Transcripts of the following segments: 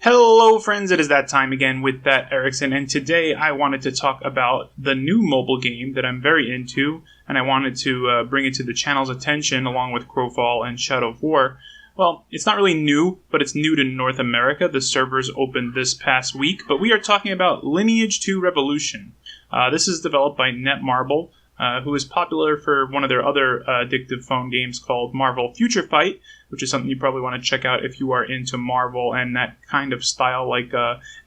Hello friends, it is that time again with that Erickson, and today I wanted to talk about the new mobile game that I'm very into, and I wanted to bring it to the channel's attention along with Crowfall and Shadow of War. Well, it's not really new, but it's new to North America. The servers opened this past week, but we are talking about Lineage 2 Revolution. This is developed by Netmarble, who is popular for one of their other addictive phone games called Marvel Future Fight, which is something you probably want to check out if you are into Marvel and that kind of style, like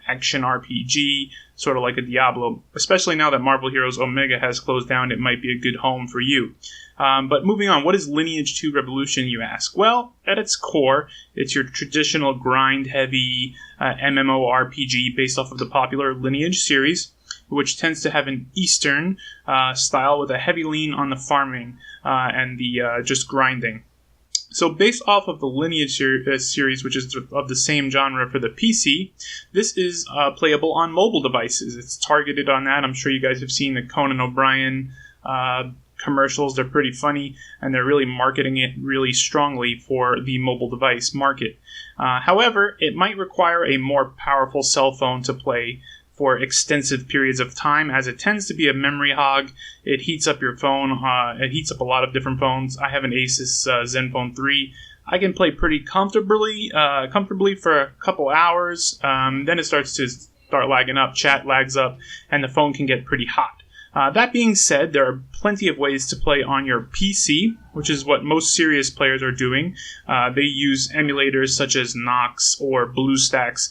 action RPG, sort of like a Diablo. Especially now that Marvel Heroes Omega has closed down, it might be a good home for you. But moving on, what is Lineage 2 Revolution, you ask? Well, at its core, it's your traditional grind-heavy MMORPG based off of the popular Lineage series, which tends to have an Eastern style with a heavy lean on the farming and the just grinding. So based off of the Lineage series, which is of the same genre for the PC, this is playable on mobile devices. It's targeted on that. I'm sure you guys have seen the Conan O'Brien commercials. They're pretty funny, and they're really marketing it really strongly for the mobile device market. However, it might require a more powerful cell phone to play for extensive periods of time, as it tends to be a memory hog. It heats up your phone. It heats up a lot of different phones. I have an Asus Zenfone 3. I can play pretty comfortably for a couple hours. Then it starts to lagging up, chat lags up, and the phone can get pretty hot. That being said, there are plenty of ways to play on your PC, which is what most serious players are doing. They use emulators such as Nox or BlueStacks.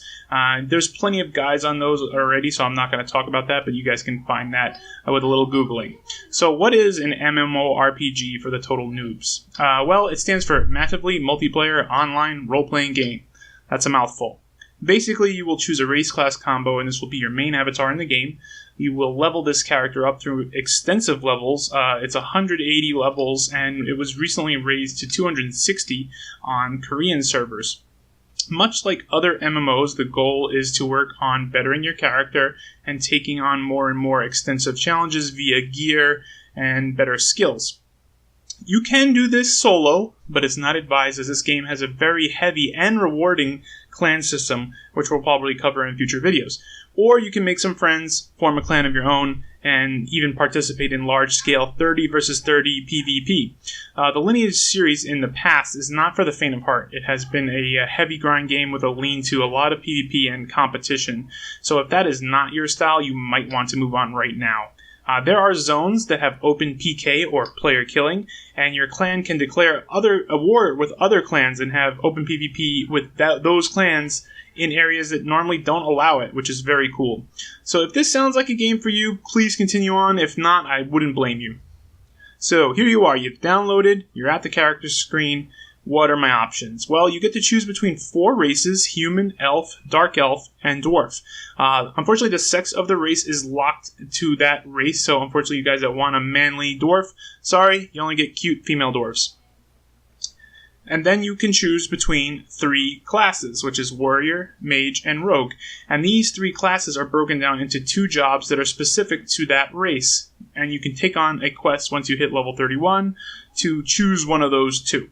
There's plenty of guides on those already, so I'm not going to talk about that, but you guys can find that with a little Googling. So what is an MMORPG for the total noobs? Well, it stands for Massively Multiplayer Online Role-Playing Game. That's a mouthful. Basically, you will choose a race-class combo, and this will be your main avatar in the game. You will level this character up through extensive levels. It's 180 levels, and it was recently raised to 260 on Korean servers. Much like other MMOs, the goal is to work on bettering your character and taking on more and more extensive challenges via gear and better skills. You can do this solo, but it's not advised, as this game has a very heavy and rewarding clan system, which we'll probably cover in future videos. Or you can make some friends, form a clan of your own, and even participate in large-scale 30 versus 30 PvP. The Lineage series in the past is not for the faint of heart. It has been a heavy grind game with a lean to a lot of PvP and competition. So if that is not your style, you might want to move on right now. There are zones that have open PK or player killing, and your clan can declare a war with other clans and have open PvP with those clans in areas that normally don't allow it, which is very cool. So if this sounds like a game for you, please continue on. If not, I wouldn't blame you. So here you are. You've downloaded. You're at the character screen. What are my options? Well, you get to choose between 4 races: human, elf, dark elf, and dwarf. Unfortunately, the sex of the race is locked to that race, so unfortunately you guys that want a manly dwarf, sorry, you only get cute female dwarves. And then you can choose between 3 classes, which is warrior, mage, and rogue. And these 3 classes are broken down into 2 jobs that are specific to that race. And you can take on a quest once you hit level 31 to choose one of those 2.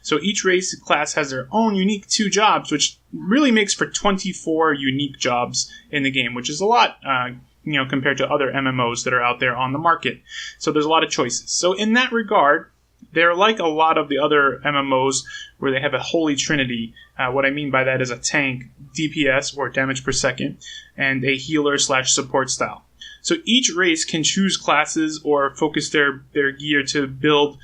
So each race class has their own unique 2 jobs, which really makes for 24 unique jobs in the game, which is a lot, compared to other MMOs that are out there on the market. So there's a lot of choices. So in that regard, they're like a lot of the other MMOs where they have a holy trinity. What I mean by that is a tank, DPS, or damage per second, and a healer/support style. So each race can choose classes or focus their gear to build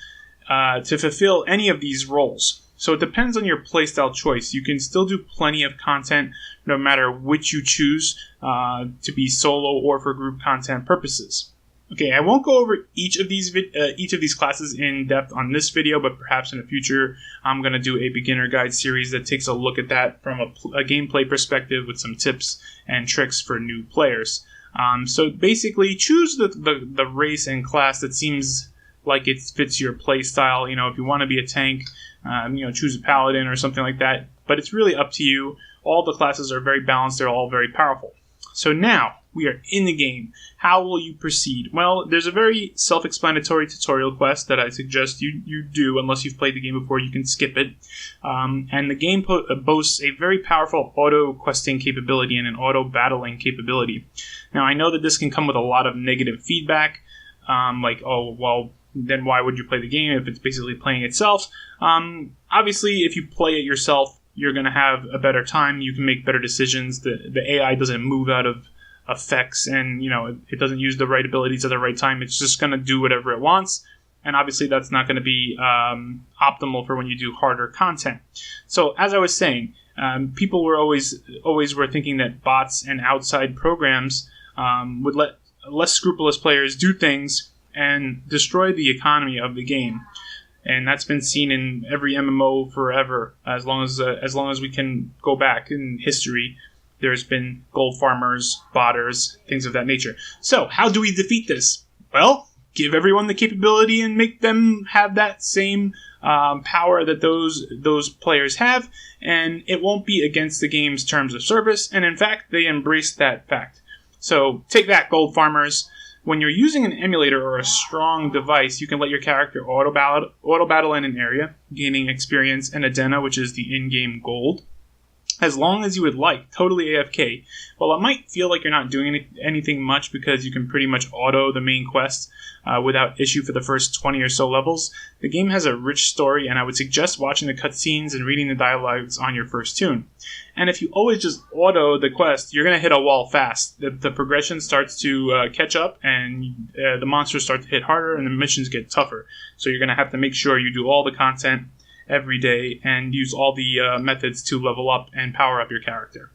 to fulfill any of these roles. So it depends on your playstyle choice. You can still do plenty of content no matter which you choose to be solo or for group content purposes. Okay, I won't go over each of these classes in depth on this video, but perhaps in the future I'm going to do a beginner guide series that takes a look at that from a gameplay perspective with some tips and tricks for new players. So basically, choose the race and class that seems like it fits your play style. If you want to be a tank, choose a paladin or something like that. But it's really up to you. All the classes are very balanced. They're all very powerful. So now, We are in the game. How will you proceed? Well, there's a very self-explanatory tutorial quest that I suggest you do. Unless you've played the game before, you can skip it. And the game boasts a very powerful auto-questing capability and an auto-battling capability. Now, I know that this can come with a lot of negative feedback, like, oh, well, then why would you play the game if it's basically playing itself? Obviously, if you play it yourself, you're going to have a better time. You can make better decisions. The AI doesn't move out of effects, and it doesn't use the right abilities at the right time. It's just going to do whatever it wants, and obviously that's not going to be optimal for when you do harder content. So as I was saying, people were always were thinking that bots and outside programs would let less scrupulous players do things and destroy the economy of the game. And that's been seen in every MMO forever. As long as we can go back in history, there's been gold farmers, botters, things of that nature. So, how do we defeat this? Well, give everyone the capability and make them have that same power that those players have, and it won't be against the game's terms of service. And in fact, they embrace that fact. So, take that, gold farmers. When you're using an emulator or a strong device, you can let your character auto-battle in an area, gaining experience and Adena, which is the in-game gold, as long as you would like, totally AFK. While it might feel like you're not doing anything much because you can pretty much auto the main quest without issue for the first 20 or so levels, the game has a rich story, and I would suggest watching the cutscenes and reading the dialogues on your first tune. And if you always just auto the quest, you're going to hit a wall fast. The progression starts to catch up, and the monsters start to hit harder, and the missions get tougher. So you're going to have to make sure you do all the content every day and use all the methods to level up and power up your character.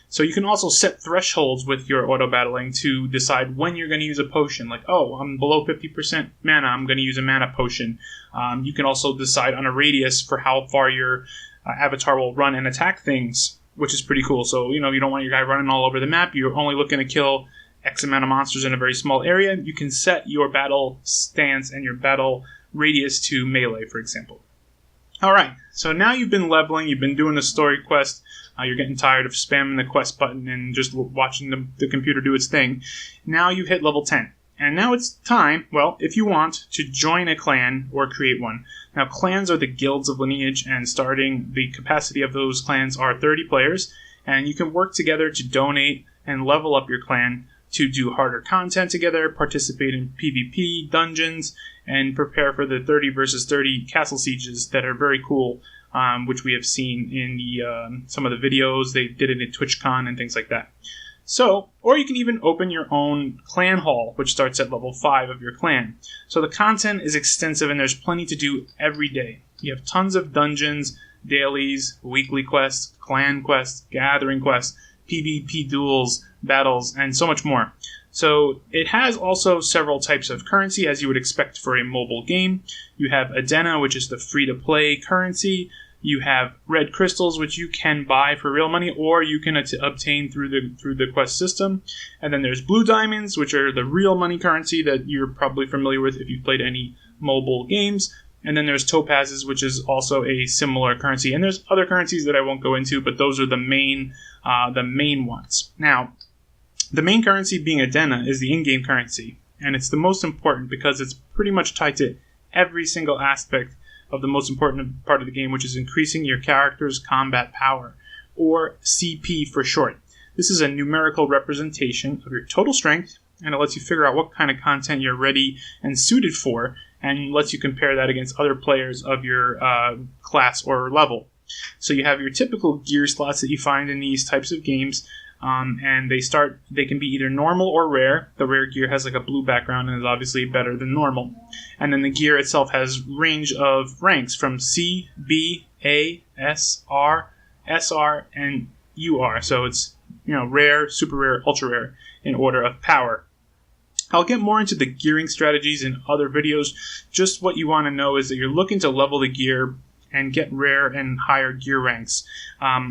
So you can also set thresholds with your auto-battling to decide when you're going to use a potion. Like, oh, I'm below 50% mana, I'm going to use a mana potion. You can also decide on a radius for how far your avatar will run and attack things, which is pretty cool. So, you don't want your guy running all over the map. You're only looking to kill X amount of monsters in a very small area. You can set your battle stance and your battle radius to melee, for example. Alright, so now you've been leveling, you've been doing the story quest, you're getting tired of spamming the quest button and just watching the computer do its thing. Now you've hit level 10. And now it's time, well, if you want, to join a clan or create one. Now, clans are the guilds of Lineage, and the capacity of those clans are 30 players, and you can work together to donate and level up your clan to do harder content together, participate in PvP, dungeons, and prepare for the 30 versus 30 castle sieges that are very cool, which we have seen in some of the videos. They did it at TwitchCon and things like that. So, or you can even open your own clan hall, which starts at level 5 of your clan. So the content is extensive, and there's plenty to do every day. You have tons of dungeons, dailies, weekly quests, clan quests, gathering quests, PvP duels, battles, and so much more. So it has also several types of currency, as you would expect for a mobile game. You have Adena, which is the free-to-play currency. You have red crystals, which you can buy for real money, or you can obtain through the quest system. And then there's blue diamonds, which are the real money currency that you're probably familiar with if you've played any mobile games. And then there's topazes, which is also a similar currency. And there's other currencies that I won't go into, but those are the main ones. Now, the main currency being Adena is the in-game currency, and it's the most important because it's pretty much tied to every single aspect of the most important part of the game, which is increasing your character's combat power, or CP for short. This is a numerical representation of your total strength, and it lets you figure out what kind of content you're ready and suited for, and lets you compare that against other players of your class or level. So you have your typical gear slots that you find in these types of games, and they can be either normal or rare. The rare gear has like a blue background and is obviously better than normal. And then the gear itself has range of ranks from C, B, A, S, R, SR, and UR. So it's, rare, super rare, ultra rare in order of power. I'll get more into the gearing strategies in other videos. Just what you want to know is that you're looking to level the gear and get rare and higher gear ranks.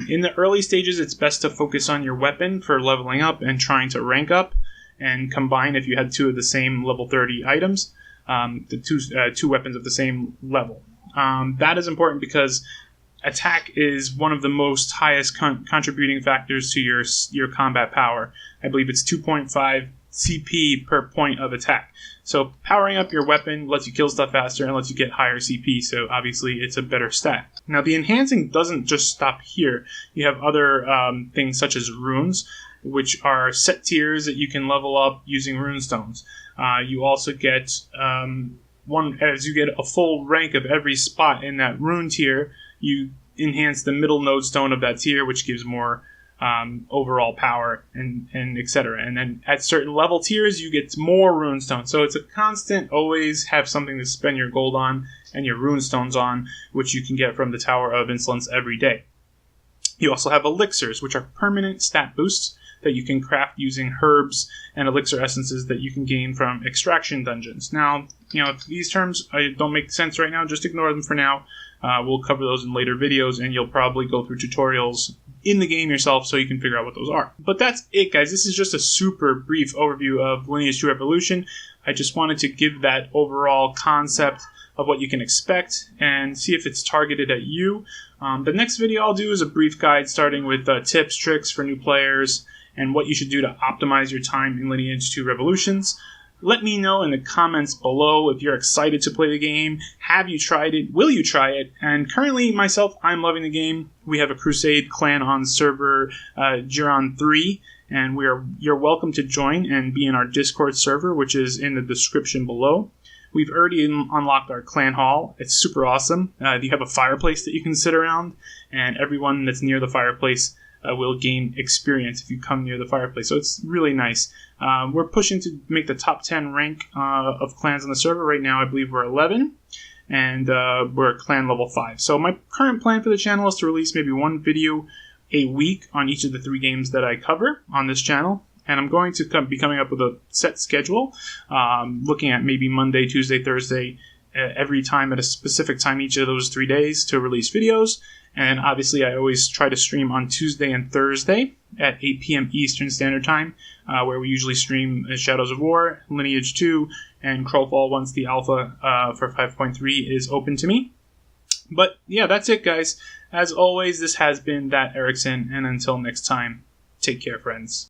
In the early stages, it's best to focus on your weapon for leveling up and trying to rank up, and combine if you had two of the same level 30 items, the two weapons of the same level. That is important because attack is one of the most highest contributing factors to your combat power. I believe it's 2.5 CP per point of attack. So powering up your weapon lets you kill stuff faster and lets you get higher CP, so obviously it's a better stat. Now the enhancing doesn't just stop here. You have other things such as runes, which are set tiers that you can level up using runestones. You also get as you get a full rank of every spot in that rune tier, you enhance the middle node stone of that tier, which gives more overall power and etc. And then at certain level tiers, you get more rune stones. So it's a constant, always have something to spend your gold on and your rune stones on, which you can get from the Tower of Insolence every day. You also have elixirs, which are permanent stat boosts that you can craft using herbs and elixir essences that you can gain from extraction dungeons. Now, if these terms don't make sense right now, just ignore them for now. We'll cover those in later videos, and you'll probably go through tutorials in the game yourself so you can figure out what those are. But that's it, guys. This is just a super brief overview of Lineage 2 Revolution. I just wanted to give that overall concept of what you can expect and see if it's targeted at you. The next video I'll do is a brief guide starting with tips, tricks for new players, and what you should do to optimize your time in Lineage 2 Revolutions. Let me know in the comments below if you're excited to play the game. Have you tried it? Will you try it? And currently, myself, I'm loving the game. We have a Crusade clan on server Giron 3, and you're welcome to join and be in our Discord server, which is in the description below. We've already unlocked our clan hall. It's super awesome. You have a fireplace that you can sit around, and everyone that's near the fireplace will gain experience if you come near the fireplace. So it's really nice. We're pushing to make the top 10 rank of clans on the server. Right now I believe we're 11, and we're clan level 5. So my current plan for the channel is to release maybe one video a week on each of the 3 games that I cover on this channel. And I'm going to be coming up with a set schedule, looking at maybe Monday, Tuesday, Thursday, every time at a specific time each of those 3 days to release videos. And obviously, I always try to stream on Tuesday and Thursday at 8 p.m. Eastern Standard Time, where we usually stream Shadows of War, Lineage 2, and Crowfall once the alpha for 5.3 is open to me. But yeah, that's it, guys. As always, this has been That Erickson, and until next time, take care, friends.